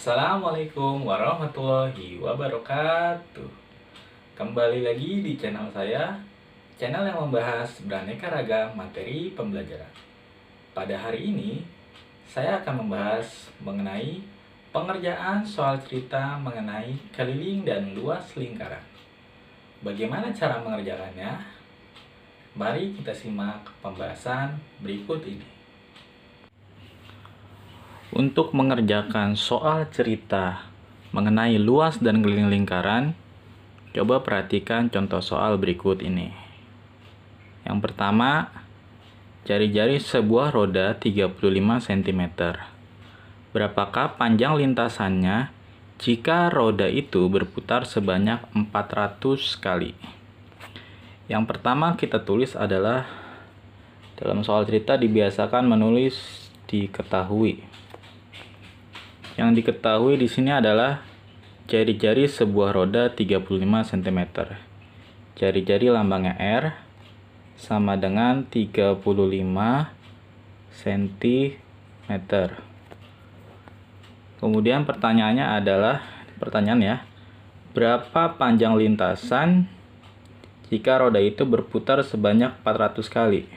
Assalamualaikum warahmatullahi wabarakatuh. Kembali lagi di channel saya, channel yang membahas beraneka ragam materi pembelajaran. Pada hari ini, saya akan membahas mengenai pengerjaan soal cerita mengenai keliling dan luas lingkaran. Bagaimana cara mengerjakannya? Mari kita simak pembahasan berikut ini. Untuk mengerjakan soal cerita mengenai luas dan keliling lingkaran, coba perhatikan contoh soal berikut ini. Yang pertama, jari-jari sebuah roda 35 cm. Berapakah panjang lintasannya jika roda itu berputar sebanyak 400 kali? Yang pertama kita tulis adalah, dalam soal cerita dibiasakan menulis diketahui. Yang diketahui di sini adalah jari-jari sebuah roda 35 cm. Jari-jari lambangnya R sama dengan 35 cm. Kemudian pertanyaannya adalah, berapa panjang lintasan jika roda itu berputar sebanyak 400 kali?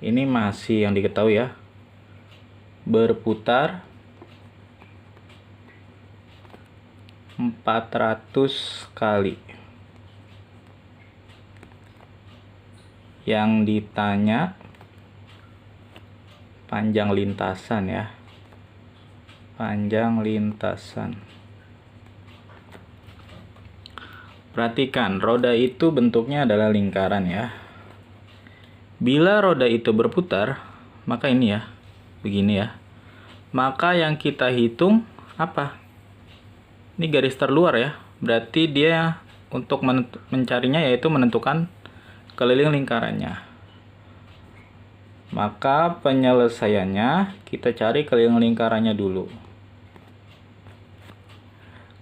Ini masih yang diketahui ya. Berputar 400 kali. Yang ditanya panjang lintasan ya. Panjang lintasan. Perhatikan, roda itu bentuknya adalah lingkaran ya. Bila roda itu berputar, maka ini ya, begini ya. Maka yang kita hitung apa? Ini garis terluar ya, berarti dia untuk mencarinya yaitu menentukan keliling lingkarannya. Maka penyelesaiannya kita cari keliling lingkarannya dulu.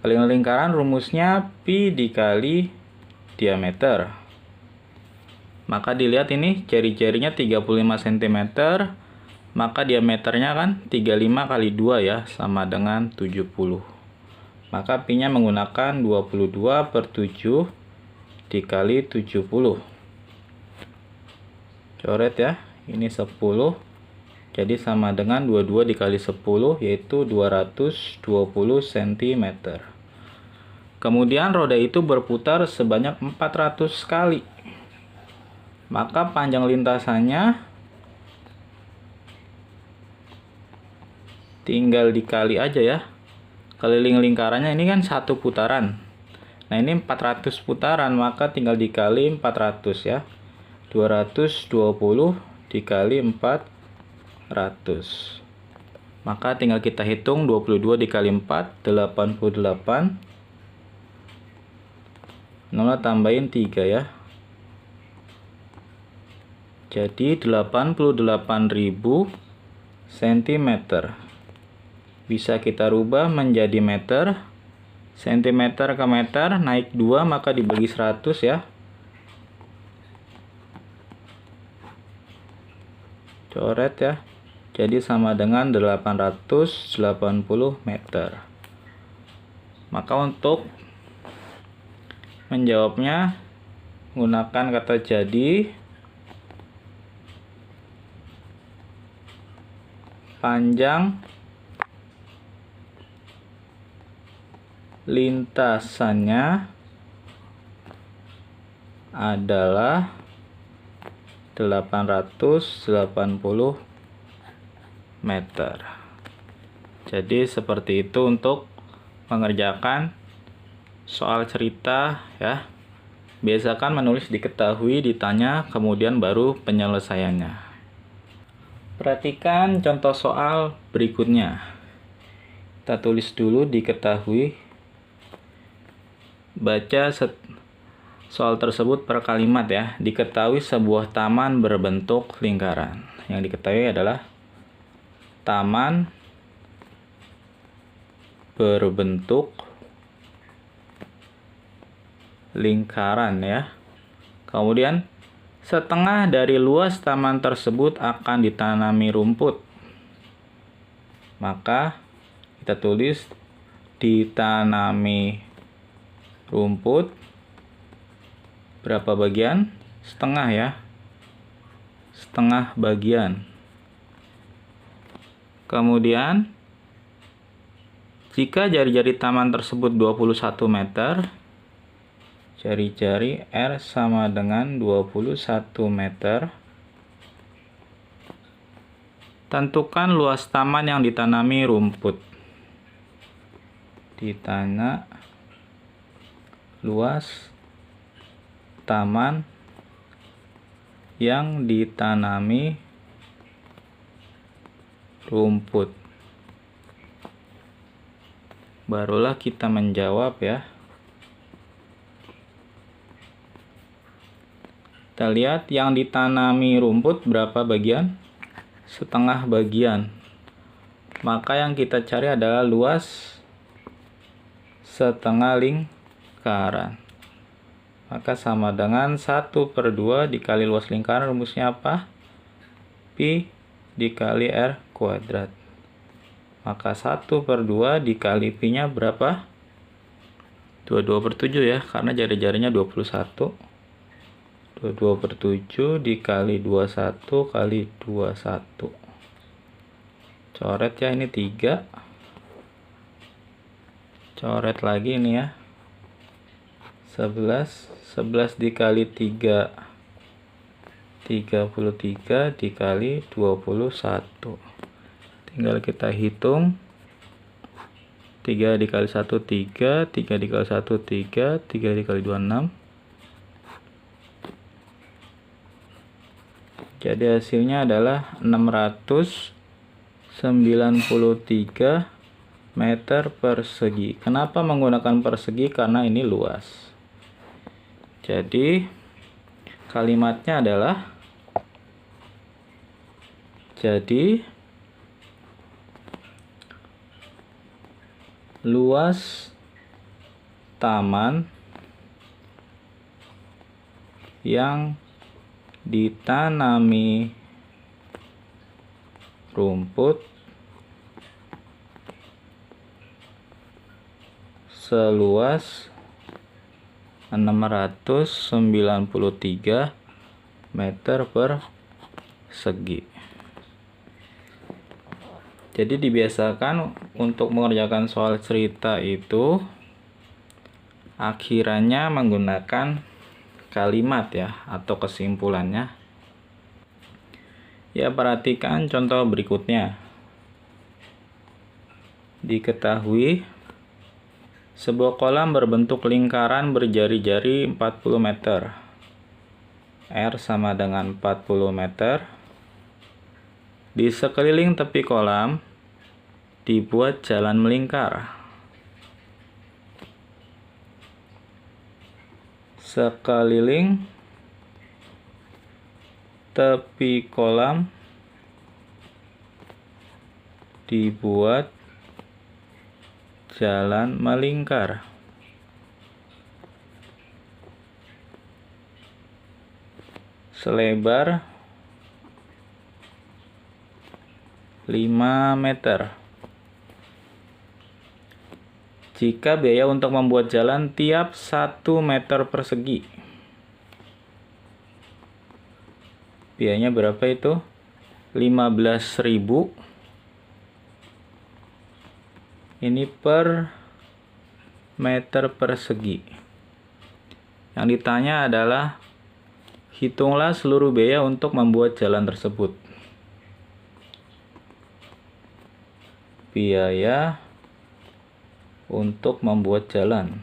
Keliling lingkaran rumusnya pi dikali diameter. Maka dilihat ini jari-jarinya 35 cm, maka diameternya kan 35 kali 2 ya, sama dengan 70. Maka pi-nya menggunakan 22/7 dikali 70. Coret ya, ini 10. Jadi sama dengan 22 dikali 10, yaitu 220 cm. Kemudian roda itu berputar sebanyak 400 kali. Maka panjang lintasannya tinggal dikali aja ya. Keliling lingkarannya ini kan satu putaran. Nah ini 400 putaran, maka tinggal dikali 400 ya. 220 dikali 400. Maka tinggal kita hitung 22 dikali 4, 88. 0 tambahin 3 ya. Jadi 88.000 cm. Bisa kita rubah menjadi meter. Sentimeter ke meter naik 2, maka dibagi 100 ya. Coret ya. Jadi sama dengan 880 meter. Maka untuk menjawabnya gunakan kata jadi. Panjang lintasannya adalah 880 meter. Jadi seperti itu untuk mengerjakan soal cerita ya. Biasakan menulis diketahui, ditanya, kemudian baru penyelesaiannya. Perhatikan contoh soal berikutnya. Kita tulis dulu diketahui. Baca soal tersebut per kalimat ya. Diketahui sebuah taman berbentuk lingkaran. Yang diketahui adalah taman berbentuk lingkaran ya. Kemudian setengah dari luas taman tersebut akan ditanami rumput. Maka Kita tulis ditanami rumput berapa bagian? Setengah ya. Setengah bagian. Kemudian jika jari-jari taman tersebut 21 meter, jari-jari R sama dengan 21 meter. Tentukan luas taman yang ditanami rumput. Ditanya luas taman yang ditanami rumput. Barulah kita menjawab ya. Kita lihat yang ditanami rumput berapa bagian? Setengah bagian. Maka yang kita cari adalah luas setengah lingkaran. Maka sama dengan 1/2 dikali luas lingkaran. Rumusnya apa? Pi dikali R kuadrat. Maka 1/2 dikali pi nya berapa? 22/7 ya, karena jari-jarinya 21. 22/7 dikali 21 kali 21. Coret ya, ini 3. Coret lagi ini ya. 11 dikali 3 33 dikali 21. Tinggal kita hitung. 3 dikali 1 3, 3 dikali 1 3, 3 dikali 2 6. Jadi hasilnya adalah 693 meter persegi. Kenapa menggunakan persegi? Karena ini luas. Jadi kalimatnya adalah luas taman yang ditanami rumput seluas 693 meter persegi. Jadi dibiasakan untuk mengerjakan soal cerita itu akhirannya menggunakan kalimat ya, atau kesimpulannya. Ya, perhatikan contoh berikutnya. Diketahui sebuah kolam berbentuk lingkaran berjari-jari 40 meter. R sama dengan 40 meter. Di sekeliling tepi kolam dibuat jalan melingkar. Sekeliling tepi kolam dibuat jalan melingkar. Selebar 5 meter. Jika biaya untuk membuat jalan tiap 1 meter persegi, biayanya berapa itu? 15.000. Ini per meter persegi. Yang ditanya adalah hitunglah seluruh biaya untuk membuat jalan tersebut. Biaya untuk membuat jalan.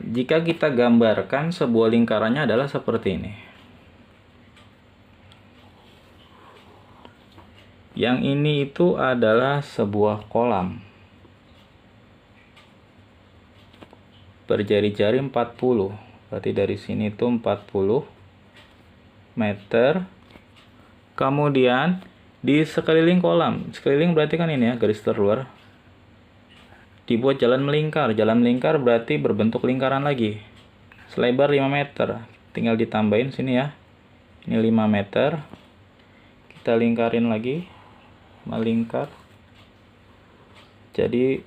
Jika kita gambarkan sebuah lingkarannya adalah seperti ini. Yang ini itu adalah sebuah kolam. Berjari-jari 40. Berarti dari sini itu 40 meter. Kemudian di sekeliling kolam, sekeliling berarti kan ini ya, garis terluar, dibuat jalan melingkar. Jalan melingkar berarti berbentuk lingkaran lagi, selebar 5 meter. Tinggal ditambahin sini ya, Ini 5 meter. Kita lingkarin lagi, melingkar. Jadi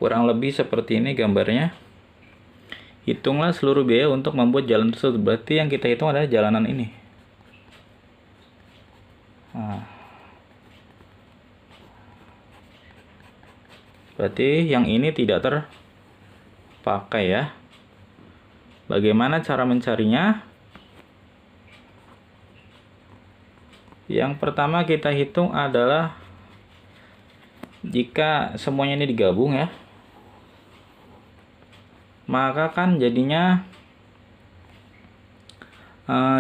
kurang lebih seperti ini gambarnya. Hitunglah seluruh biaya untuk membuat jalan tersebut. Berarti yang kita hitung adalah jalanan ini. Nah, berarti yang ini tidak terpakai ya. Bagaimana cara mencarinya? Yang pertama kita hitung adalah jika semuanya ini digabung ya, maka kan jadinya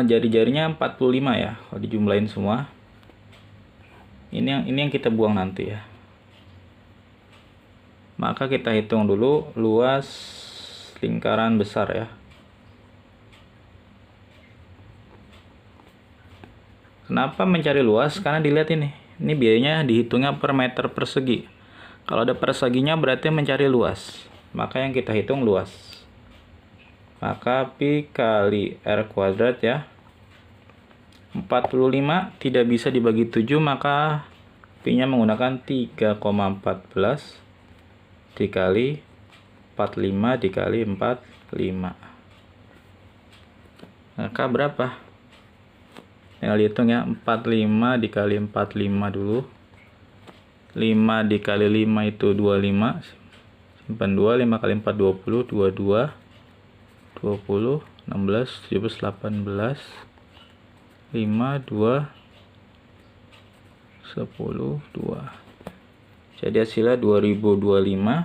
jari-jarinya 45 ya kalau dijumlahin semua. Ini yang kita buang nanti ya. Maka kita hitung dulu luas lingkaran besar ya. Kenapa mencari luas? Karena dilihat ini biayanya dihitungnya per meter persegi. Kalau ada perseginya berarti mencari luas. Maka yang kita hitung luas. Maka pi kali r kuadrat ya. 45 tidak bisa dibagi 7, maka pi-nya menggunakan 3,14 dikali 45 dikali 45. Maka berapa? Tinggal dihitung ya, 45 dikali 45 dulu. 5 dikali 5 itu 25. Simpan 2, 5 kali 4 20, 22, 20, 16, 17, 18, 5, 2, 10, 2. Jadi hasilnya 2025.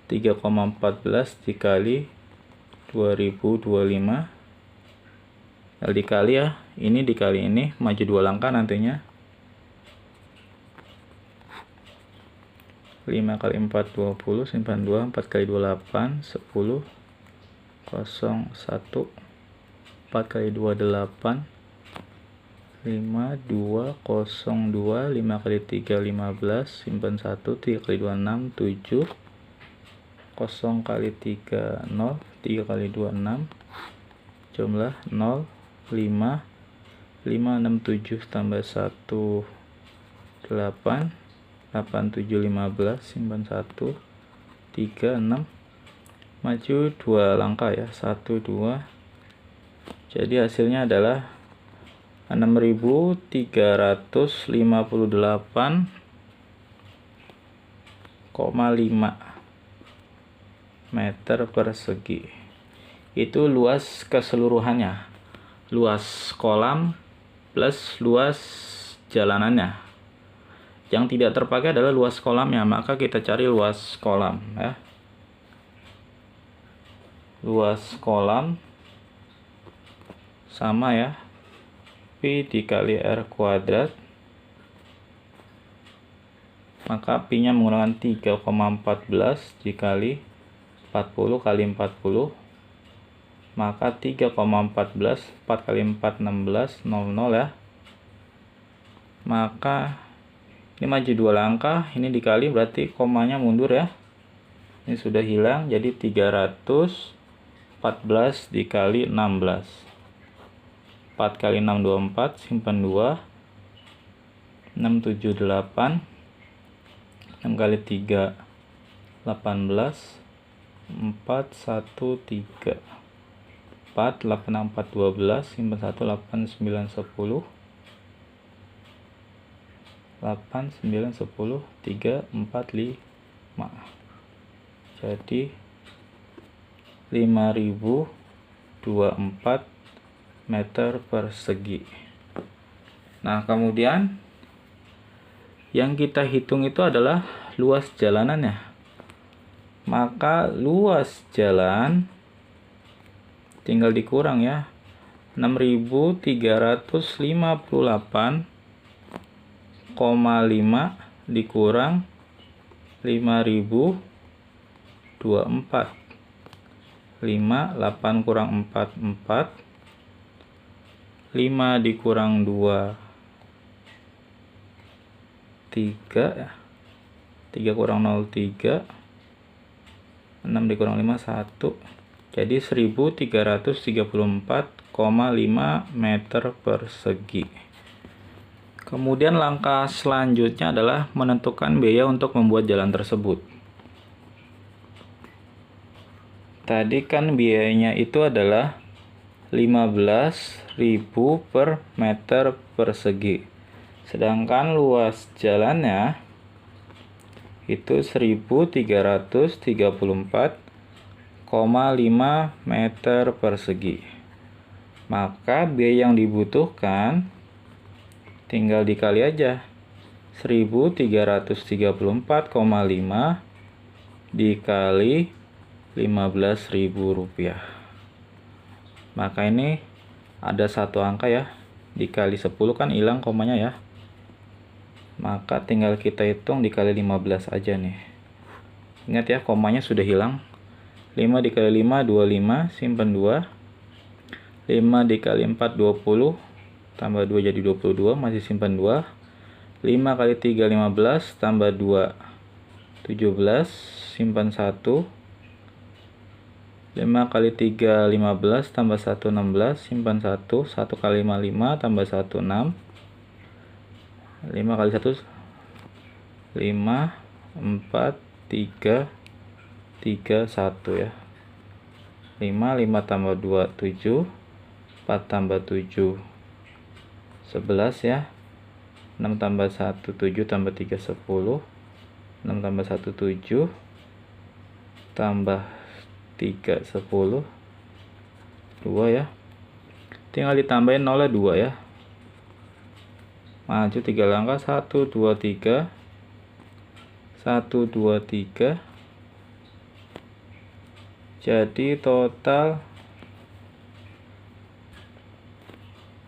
3,14 dikali 2025. Dikali ya, ini dikali ini, maju 2 langkah nantinya. 5 kali 4 20, simpan 2, 4 kali 2 8, 10, 0, 1, 4 kali 2 8, 5, 2, 0, 2, 5 kali 3 15, simpan 1, 3 kali 2 6, 7, 0 kali 3 0, 3 kali 2 6, jumlah 0, 5, 5, 6, 7 tambah 1, 8, 8, 7, 15, simpan 1, 3, 6, maju 2 langkah ya, 1, 2. Jadi hasilnya adalah 6.358,5 meter persegi. Itu luas keseluruhannya, luas kolam plus luas jalanannya. Yang tidak terpakai adalah luas kolamnya, maka kita cari luas kolam ya. Luas kolam sama ya, pi dikali r kuadrat. Maka pi-nya menggunakan 3,14 dikali 40 kali 40. Maka 3,14, 4 kali 4 16, 00 ya. Maka ini maju 2 langkah, ini dikali berarti komanya mundur ya. Ini sudah hilang, jadi 314 dikali 16. 4 kali 6 24, simpan 2. 6 7 8. 6 kali 3 18. 4 1 3. 4 8 4 12, simpan 1, 8 9 10. 8 9 10 3 4 5. Jadi 5.024 meter persegi. Nah, kemudian yang kita hitung itu adalah luas jalanannya. Maka luas jalan tinggal dikurang ya. 6.358,5 dikurang 5.024. 5, 8 kurang 4, 4. 5 dikurang 2, 3 ya. 3 kurang 0, 3. 6 dikurang 5, 1. Jadi 1334,5 meter persegi. Kemudian langkah selanjutnya adalah menentukan biaya untuk membuat jalan tersebut. Tadi kan biayanya itu adalah 15.000 per meter persegi. Sedangkan luas jalannya itu 1334,5 meter persegi. Maka biaya yang dibutuhkan tinggal dikali aja 1334,5 dikali 15.000 rupiah. Maka ini ada satu angka ya, dikali 10 kan hilang komanya ya. Maka tinggal kita hitung dikali 15 aja nih. Ingat ya, komanya sudah hilang. 5 dikali 5 25, simpan 2. 5 dikali 4 20, tambah 2 jadi 22, masih simpan 2. 5 kali 3 15, tambah 2 17, simpan 1. 5 kali 3 15, tambah 1 16, simpan 1. 1 kali 5 5, tambah 1 6. 5 kali 1 5, 4 3 3 1 ya. 5 tambah 2 7, 4 tambah 7 11 ya. 6 tambah 1 7, tambah 3 10. 6 tambah 1 7, tambah 3 10, 2 ya. Tinggal ditambahin 0 2 ya. Maju 3 langkah, 1 2 3, 1 2 3. Jadi total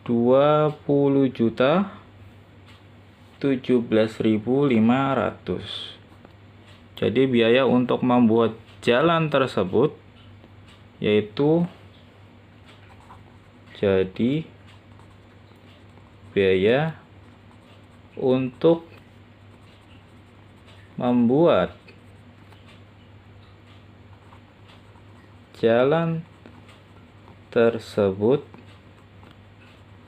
20.017.500. Jadi biaya untuk membuat jalan tersebut yaitu jadi biaya untuk membuat jalan tersebut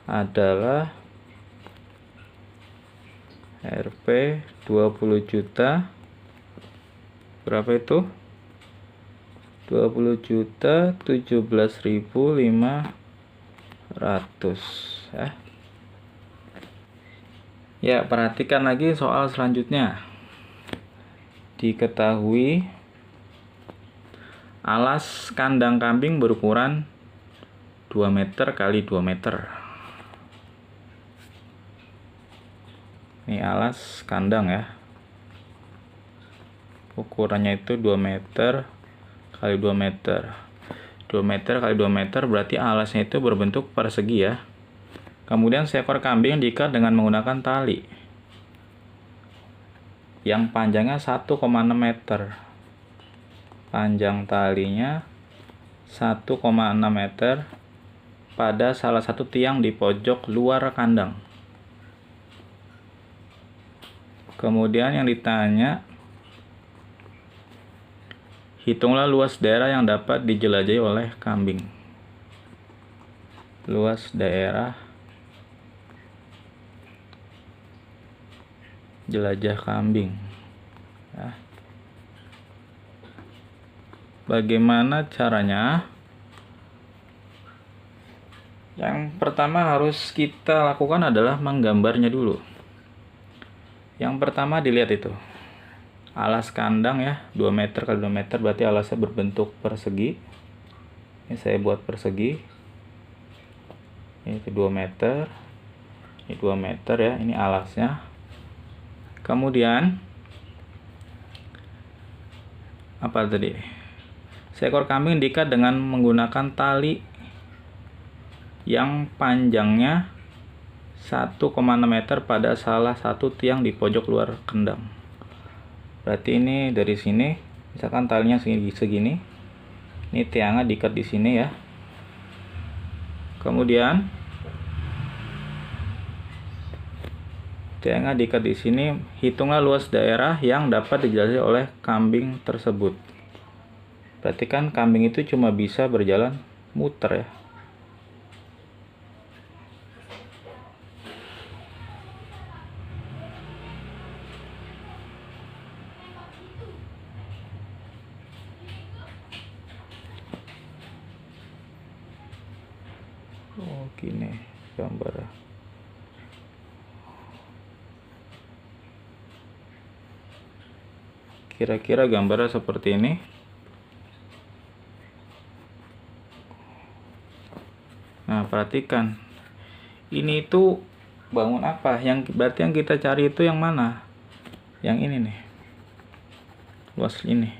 adalah Rp 20 juta. Berapa itu? 20.017.500 ya. Ya, perhatikan lagi soal selanjutnya. Diketahui alas kandang kambing berukuran 2 meter kali 2 meter. Ini alas kandang ya. Ukurannya itu 2 meter kali 2 meter. 2 meter kali 2 meter berarti alasnya itu berbentuk persegi ya. Kemudian seekor kambing diikat dengan menggunakan tali yang panjangnya 1,6 meter. Panjang talinya 1,6 meter pada salah satu tiang di pojok luar kandang. Kemudian yang ditanya, hitunglah luas daerah yang dapat dijelajahi oleh kambing. Luas daerah jelajah kambing ya. Bagaimana caranya? Yang pertama harus kita lakukan adalah menggambarnya dulu. Yang pertama dilihat itu alas kandang ya, 2 meter kali 2 meter berarti alasnya berbentuk persegi. Ini saya buat persegi. Ini 2 meter. Ini 2 meter ya, ini alasnya. Kemudian apa tadi? Seekor kambing diikat dengan menggunakan tali yang panjangnya 1,6 meter pada salah satu tiang di pojok luar kandang. Berarti ini dari sini, misalkan talinya segini. Ini tiangnya diikat di sini ya. Kemudian tiangnya diikat di sini, hitunglah luas daerah yang dapat dijelajahi oleh kambing tersebut. Berarti kan kambing itu cuma bisa berjalan muter ya. Oh, gini gambar. Kira-kira gambarnya seperti ini. Nah, perhatikan. Ini itu bangun apa? Berarti yang kita cari itu yang mana? Yang ini nih. Luas ini.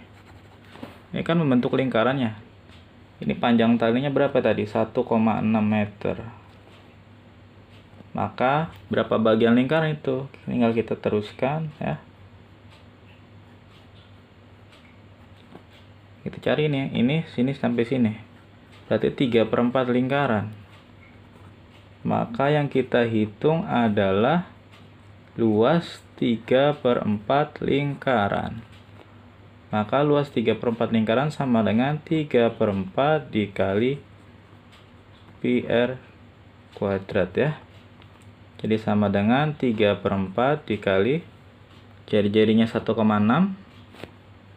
Ini kan membentuk lingkarannya. Ini panjang talinya berapa tadi? 1,6 meter. Maka berapa bagian lingkaran itu? Tinggal kita teruskan ya. Kita cari ini sini sampai sini. Berarti 3/4 lingkaran. Maka yang kita hitung adalah luas 3/4 lingkaran. Maka luas 3/4 lingkaran sama dengan 3/4 dikali pi r kuadrat ya. Jadi sama dengan 3/4 dikali jari-jarinya 1,6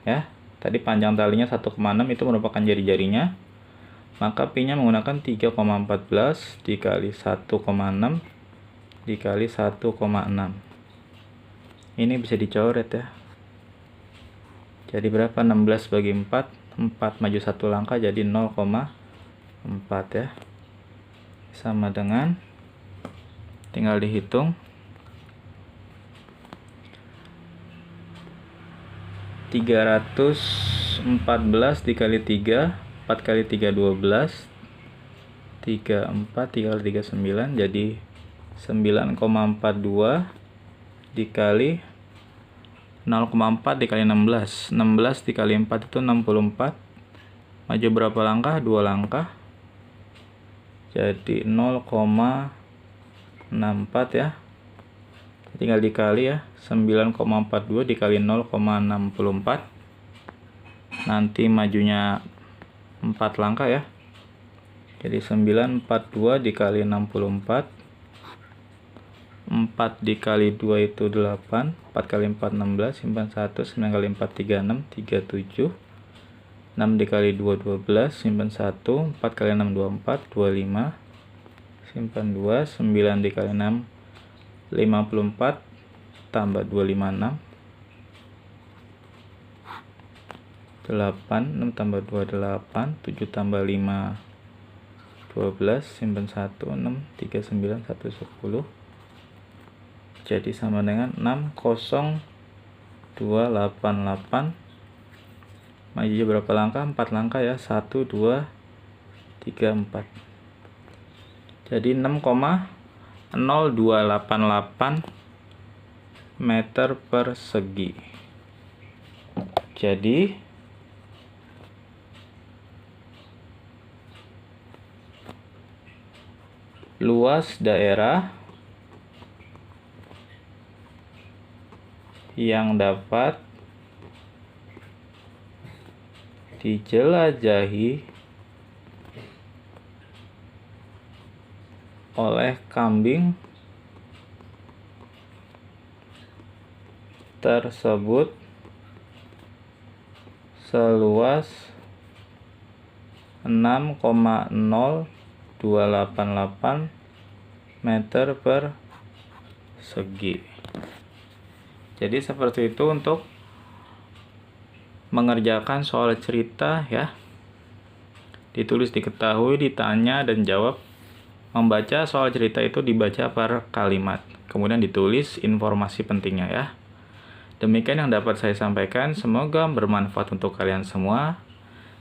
ya. Tadi panjang talinya 1,6 itu merupakan jari-jarinya. Maka pi-nya menggunakan 3,14 dikali 1,6 dikali 1,6. Ini bisa dicoret ya. Jadi berapa? 16 bagi 4. 4 maju 1 langkah jadi 0,4 ya. Sama dengan, tinggal dihitung, 314 dikali 3, 4 kali 3 12, 34 3 kali 3 9, jadi 9,42 dikali 0,4 dikali 16. 16 dikali 4 itu 64. Maju berapa langkah? 2 langkah. Jadi 0,64 ya. Tinggal dikali ya. 9,42 dikali 0,64. Nanti majunya 4 langkah ya. Jadi 942 dikali 64. 4 dikali 2 itu 8. 4 kali 4 16, simpan 1. 9 kali 4 36, 37. 6 dikali 2 12, simpan 1. 4 kali 6 24, 25. Simpan 2. 9 dikali 6 54 tambah 2 56. 8, 6 tambah 2 8, 7 tambah 5 12, simpan 1. 6 3 9 1 10. Jadi sama dengan 60288. Maju berapa langkah? 4 langkah ya. 1 2 3 4. Jadi 6,0288 meter persegi. Jadi luas daerah yang dapat dijelajahi oleh kambing tersebut seluas 6,0288 meter persegi. Jadi seperti itu untuk mengerjakan soal cerita ya. Ditulis, diketahui, ditanya, dan jawab. Membaca soal cerita itu dibaca per kalimat. Kemudian ditulis informasi pentingnya ya. Demikian yang dapat saya sampaikan. Semoga bermanfaat untuk kalian semua.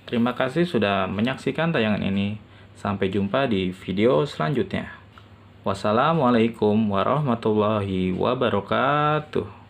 Terima kasih sudah menyaksikan tayangan ini. Sampai jumpa di video selanjutnya. Wassalamualaikum warahmatullahi wabarakatuh.